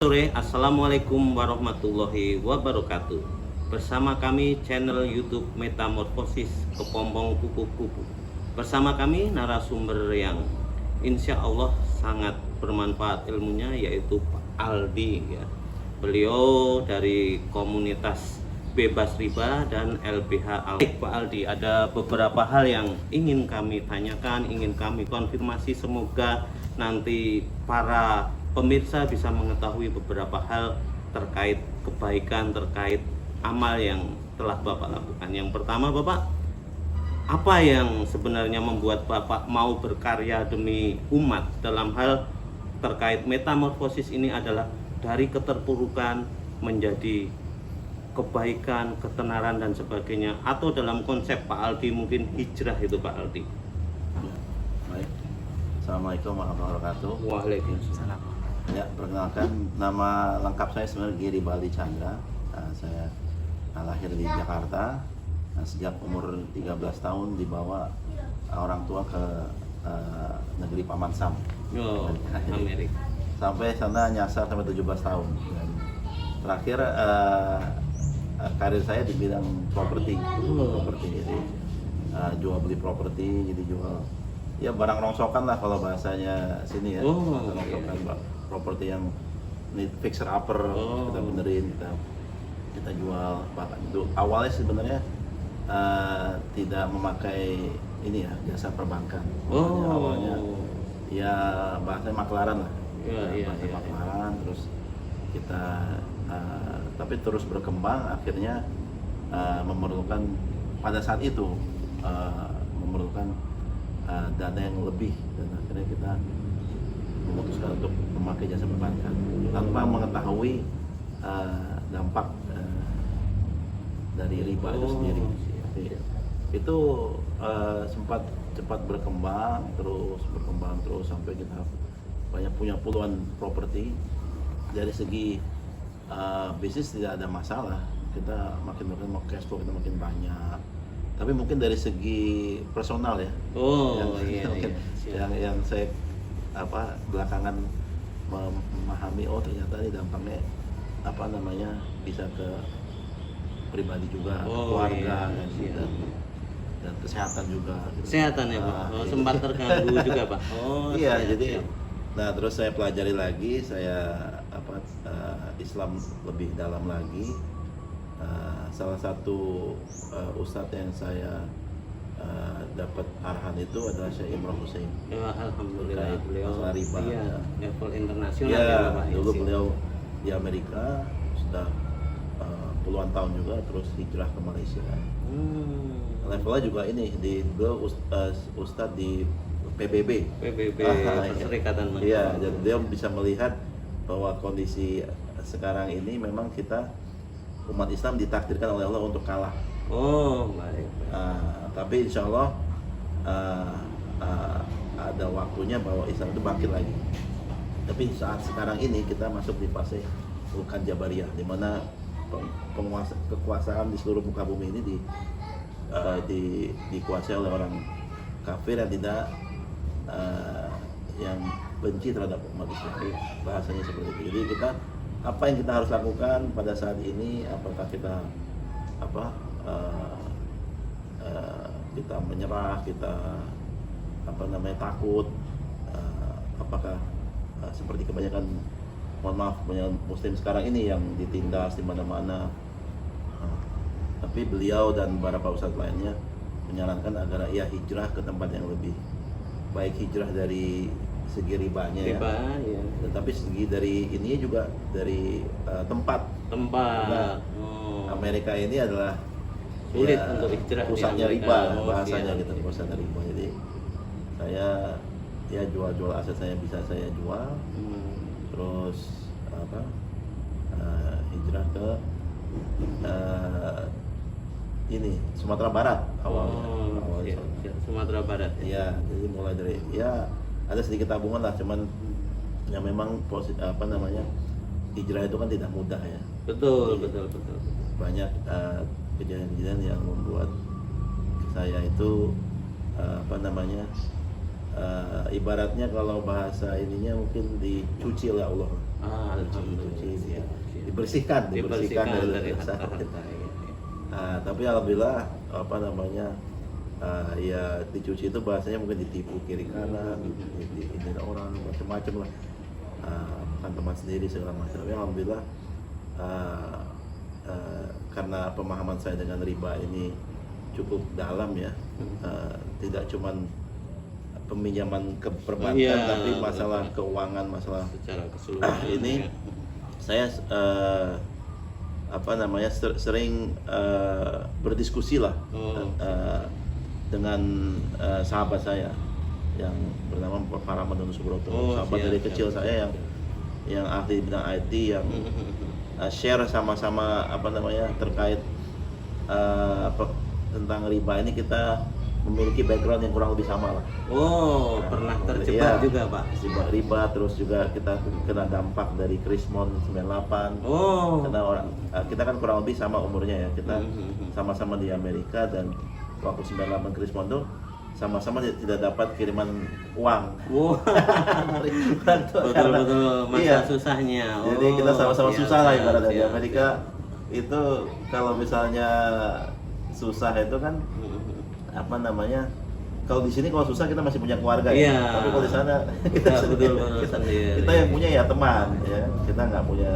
Sore, Assalamualaikum warahmatullahi wabarakatuh. Bersama kami channel YouTube Metamorfosis Kepompong Kupu-Kupu. Bersama kami narasumber yang insya Allah sangat bermanfaat ilmunya, yaitu Pak Aldi ya. Beliau dari komunitas Bebas Riba dan LBH Pak Aldi, ada beberapa hal yang ingin kami tanyakan, ingin kami konfirmasi. Semoga nanti para pemirsa bisa mengetahui beberapa hal terkait kebaikan, terkait amal yang telah Bapak lakukan. Yang pertama, Bapak, apa yang sebenarnya membuat Bapak mau berkarya demi umat dalam hal terkait metamorfosis ini adalah dari keterpurukan menjadi kebaikan, ketenaran dan sebagainya, atau dalam konsep Pak Aldi mungkin hijrah itu Pak Aldi? Baik. Assalamualaikum warahmatullahi wabarakatuh. Waalaikumsalam. Ya, perkenalkan, nama lengkap saya sebenarnya Giri Baldi Chandra. Saya lahir di Jakarta. Sejak umur 13 tahun dibawa orang tua ke negeri Paman Sam. Oh, Amerika. Sampai sana nyasar sampai 17 tahun. Dan terakhir karir saya di bidang properti. Jadi jual beli properti, jadi jual ya barang rongsokan lah kalau bahasanya sini ya. Rongsokan properti yang need fixer upper, kita benerin, kita jual. Bahkan itu awalnya sebenarnya tidak memakai ini ya, jasa perbankan. Awalnya ya bahasanya maklaran lah. Maklaran, terus kita tapi terus berkembang, akhirnya memerlukan pada saat itu memerlukan dana yang lebih, dan akhirnya kita memutuskan untuk memakai jasa perbankan tanpa mengetahui dampak dari riba itu sendiri. Itu sempat cepat berkembang terus sampai kita banyak punya puluhan properti. Dari segi bisnis tidak ada masalah, kita makin mau cash flow kita makin banyak. Tapi mungkin dari segi personal ya, yang saya belakangan memahami, ternyata ini dampaknya bisa ke pribadi juga, keluarga dan kesehatan juga. Kesehatan ya Pak. Sempat terganggu juga Pak. Iya, jadi terus saya pelajari lagi, saya Islam lebih dalam lagi. Salah satu ustadz yang saya dapat arahan itu adalah Syekh Imran Hussein. Ya, alhamdulillah beliau riba. Iya, level internasional ya, Pak. Dulu beliau di Amerika sudah puluhan tahun juga, terus hijrah ke Malaysia. Levelnya juga ini beliau ustadz di PBB, Perserikatan Mahasiswa. Iya, jadi dia bisa melihat bahwa kondisi sekarang ini memang kita umat Islam ditakdirkan oleh Allah untuk kalah. Baik. Tapi insya Allah ada waktunya bahwa Islam itu bangkit lagi. Tapi saat sekarang ini kita masuk di fase bukan Jabariyah, di mana kekuasaan di seluruh muka bumi ini dikuasai oleh orang kafir yang tidak yang benci terhadap umat Islam. Bahasanya seperti itu. Jadi apa yang kita harus lakukan pada saat ini? Apakah kita kita menyerah, kita takut, apakah seperti kebanyakan Muslim sekarang ini yang ditindas di mana-mana. Tapi beliau dan beberapa ustadz lainnya menyarankan agar ia hijrah ke tempat yang lebih baik, hijrah dari segi ribanya ya. Tetapi segi dari ini juga dari tempat. Amerika ini adalah sulit untuk hijrah, pusatnya riba, bahasanya gitu, pusatnya riba. Jadi saya jual aset saya bisa saya jual, terus hijrah ke ini Sumatera Barat awalnya. Sumatera Barat. Iya, jadi mulai dari ada sedikit tabungan lah, cuman ya memang hijrah itu kan tidak mudah ya. Betul. Banyak kejadian-kejadian yang membuat saya itu ibaratnya kalau bahasa ininya mungkin dicuci oleh Allah. Alhamdulillah. Siap. dibersihkan dari dosa. harta-harta. Ya. Tapi alhamdulillah apa namanya ya dicuci itu bahasanya mungkin ditipu kiri kanan, ini orang macam-macam lah, bukan teman sendiri segala macam. Tapi alhamdulillah karena pemahaman saya dengan riba ini cukup dalam ya, tidak cuman peminjaman ke perbankan, Iya, tapi masalah keuangan, masalah Secara keseluruhan. ini saya apa namanya sering berdiskusi lah dengan sahabat saya yang bernama Pak Ramadhan Subroto, sahabat siap, dari kecil siap, saya siap. yang ahli bidang IT, yang share sama-sama apa namanya terkait tentang riba ini. Kita memiliki background yang kurang lebih sama lah. Pernah terjebak Iya, juga, Pak. terjebak riba, terus juga kita kena dampak dari Krismon 98. Karena kita kan kurang lebih sama umurnya ya, kita sama-sama di Amerika, dan waktu 98 Krismon tuh sama-sama tidak dapat kiriman uang. Betul-betul masa Iya. susahnya. Jadi kita sama-sama siap, susah lah siap, ibaratnya. Di siap, Amerika siap. itu kalau misalnya susah itu kan apa namanya, kalau di sini kalau susah kita masih punya keluarga Iya. ya, tapi kalau di sana kita betul kita, sendiri. kita yang punya ya teman ya, kita nggak punya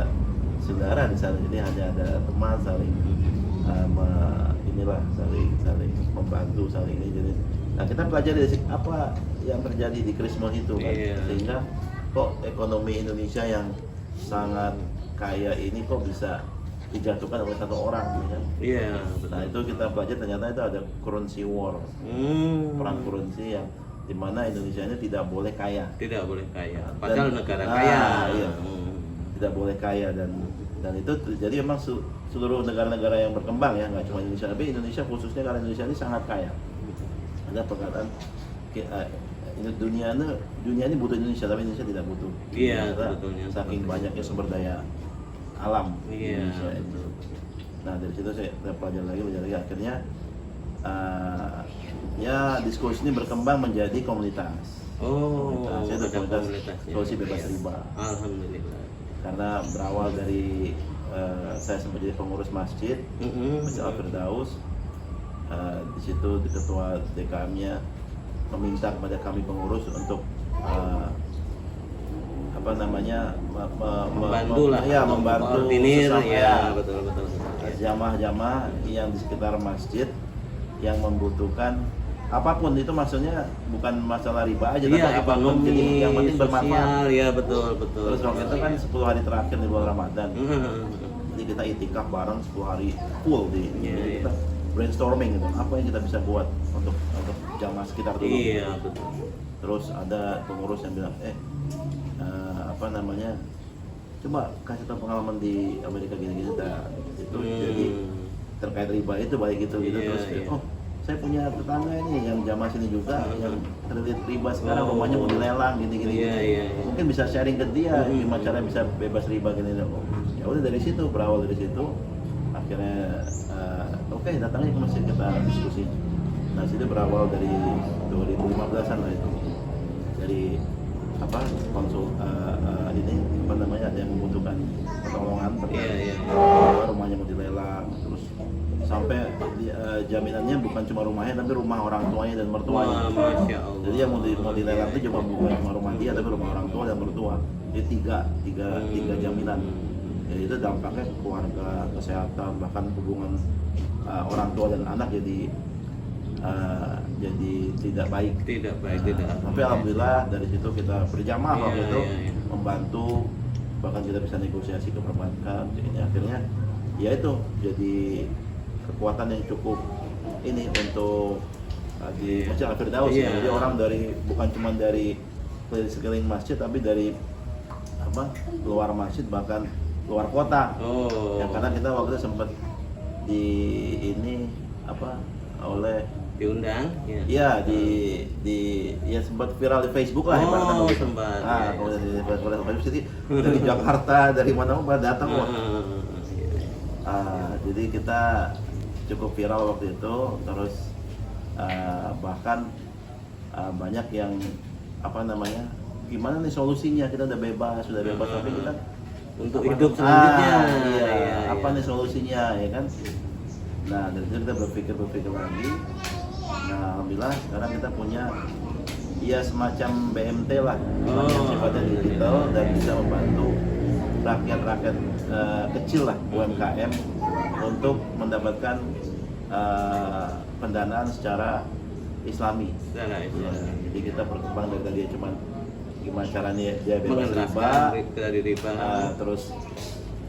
saudara di sana, jadi hanya ada teman saling inilah saling membantu, saling ini. Jadi nah kita pelajari dari apa yang terjadi di Krismon itu kan, Iya. sehingga kok ekonomi Indonesia yang sangat kaya ini kok bisa dijatuhkan oleh satu orang ya kan? Iya, betul. Nah itu kita pelajari, ternyata itu ada currency war, perang currency yang dimana Indonesia ini tidak boleh kaya, Tidak boleh kaya. Padahal negara kaya. iya, tidak boleh kaya, dan itu terjadi memang seluruh negara-negara yang berkembang ya, nggak cuma Indonesia, tapi Indonesia khususnya karena Indonesia ini sangat kaya. Ada perkataan dunia ini butuh Indonesia, tapi Indonesia tidak butuh. Iya, Karena sebetulnya. saking banyaknya sumber daya alam Iya, Indonesia itu. Nah dari situ saya pelajari lagi, akhirnya ya diskusi ini berkembang menjadi komunitas. Komunitasnya itu ada komunitas komunitasnya. solusi bebas Iya. riba. Alhamdulillah. Karena berawal dari saya sempat jadi pengurus masjid Al-Firdaus. Di situ di ketua DKM-nya meminta kepada kami pengurus untuk apa namanya Membantu lah, ya, atau membantu koordinir, sesama ya, betul. jamaah-jamaah yang di sekitar masjid yang membutuhkan apapun. Itu maksudnya bukan masalah riba aja, Iya, tapi apapun, ekonomi, jadi yang penting bermanfaat. sosial, ya betul. Terus waktu itu kan 10 hari terakhir di bulan Ramadan, jadi kita itikaf bareng 10 hari full di Iya, kita brainstorming gitu, apa yang kita bisa buat untuk jamaah sekitar dulu. Iya, betul. Terus ada pengurus yang bilang, apa namanya, coba kasih tahu pengalaman di Amerika gini-gini. Itu jadi terkait riba itu baik gitu. Iya, Terus iya. oh saya punya tetangga ini yang jamaah sini juga yang terlilit riba sekarang, rumahnya mau dilelang gini-gini. Iya. Mungkin bisa sharing ke dia gimana cara bisa bebas riba gini. Ya udah dari situ, berawal dari situ akhirnya oke, datangnya ke masjid, kita diskusi. Nah situ berawal dari 2015an lah itu, dari apa konsul ini apa namanya, ada yang membutuhkan pertolongan Iya. rumahnya mau dilelang, terus sampai jaminannya bukan cuma rumahnya tapi rumah orang tuanya dan mertuanya. Wah, Masya Allah. Jadi yang mau dilelang itu cuma bukan cuma rumah dia, tapi rumah orang tua dan mertua. Jadi tiga jaminan. Jadi itu dampaknya ke keluarga, kesehatan, bahkan hubungan orang tua dan anak jadi tidak baik. Tidak baik, tidak. Tapi alhamdulillah dari situ kita berjamaah waktu Iya, itu iya. membantu, bahkan kita bisa negosiasi ke perbankan. Ini akhirnya ya itu jadi kekuatan yang cukup ini untuk di Masjid Al-Firdaus. Iya. Jadi orang bukan cuma dari sekeliling masjid, tapi dari luar masjid, bahkan luar kota. Ya, karena kita waktu itu sempat oleh diundang ya ya sempat viral di Facebook lah ibaratnya begitu. Sempat Kalau dari Facebook sih dari Jakarta, dari mana pun datang wah. Jadi kita cukup viral waktu itu, terus bahkan banyak yang gimana nih solusinya, kita udah bebas tapi kita untuk hidup selanjutnya. Iya, Iya, apa iya. nih solusinya ya kan? Nah dari situ kita berpikir lagi. Nah alhamdulillah sekarang kita punya ya semacam BMT lah, yang sifatnya digital dan bisa membantu rakyat-rakyat kecil lah, UMKM untuk mendapatkan pendanaan secara Islami. Secara Ya, Islami. jadi kita berkembang dari tadi cuma gimana caranya dia bebas riba, Mengentaskan dari riba. terus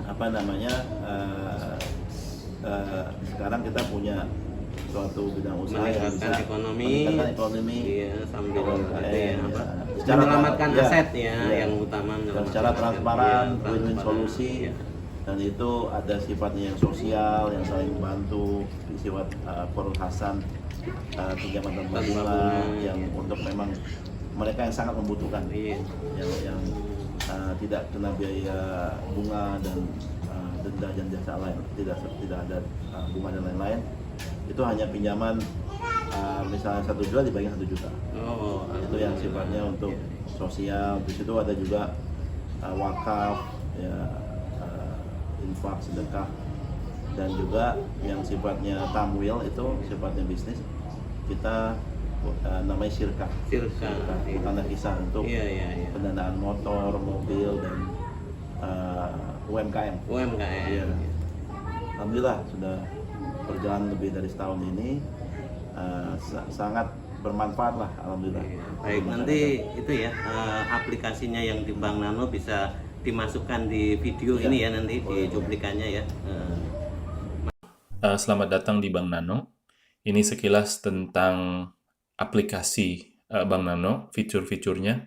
apa namanya sekarang kita punya suatu bidang usaha yang bisa meningkatkan ekonomi. meningkatkan ekonomi Iya, sambil UMKM, itu ya, apa, secara menyelamatkan ya, aset ya, ya. yang utama Dan menyelamatkan secara aset. transparan, Iya, win-win transparan. solusi, Iya. dan itu ada sifatnya yang sosial, yang saling membantu, sifat Qurul Hasan, pinjaman tanpa Tanpa bunga, bunga, yang iya. untuk memang mereka yang sangat membutuhkan, Iya. yang tidak kena biaya bunga dan denda dan jasa lain, tidak ada bunga dan lain-lain. Itu hanya pinjaman misalnya 1 juta dibagi 1 juta. Oh, Itu yang sifatnya untuk sosial. Di situ ada juga wakaf, ya, infak, sedekah, dan juga yang sifatnya tamwil itu sifatnya bisnis. Kita namanya syirkah. Syirkah, iya. Bukan kisah untuk Iya, iya, iya. pendanaan motor, mobil, dan UMKM. UMKM. Iya. Alhamdulillah sudah berjalan lebih dari setahun ini, sangat bermanfaat lah, alhamdulillah. Iya. Baik, nanti itu ya, aplikasinya yang di Bank Nano bisa dimasukkan di video Iya. ini ya, nanti di cuplikannya ya. Selamat datang di Bank Nano. Ini sekilas tentang aplikasi Bank Nano, fitur-fiturnya.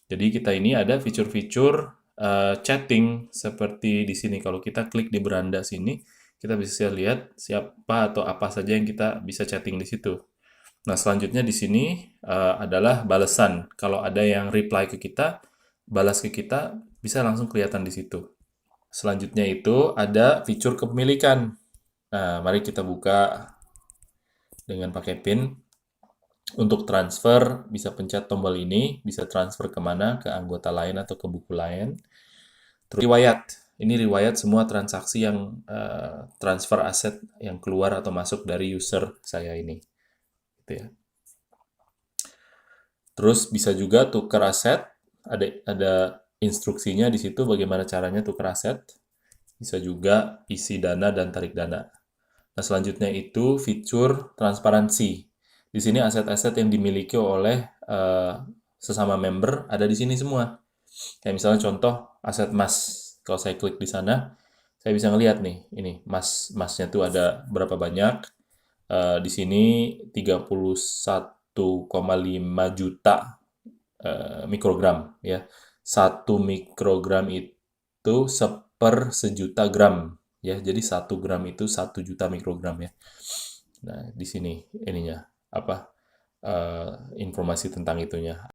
Jadi kita ini ada fitur-fitur chatting seperti di sini. Kalau kita klik di beranda sini, kita bisa lihat siapa atau apa saja yang kita bisa chatting di situ. Nah, selanjutnya di sini adalah balasan. Kalau ada yang reply ke kita, balas ke kita, bisa langsung kelihatan di situ. Selanjutnya itu ada fitur kepemilikan. Nah, mari kita buka dengan pakai PIN. Untuk transfer, bisa pencet tombol ini, bisa transfer kemana, ke anggota lain atau ke buku lain. Terus riwayat. Ini riwayat semua transaksi yang transfer aset yang keluar atau masuk dari user saya ini. Gitu ya. Terus bisa juga tukar aset. Ada instruksinya di situ bagaimana caranya tukar aset. Bisa juga isi dana dan tarik dana. Nah, selanjutnya itu fitur transparansi. Di sini aset-aset yang dimiliki oleh sesama member ada di sini semua. Kayak misalnya contoh aset emas. Kalau saya klik di sana, saya bisa ngelihat nih, ini emasnya tuh ada berapa banyak. Di sini 31,5 juta mikrogram ya. 1 mikrogram itu 1/1.000.000 gram ya. Jadi 1 gram itu 1 juta mikrogram ya. Nah, di sini ininya apa informasi tentang itunya.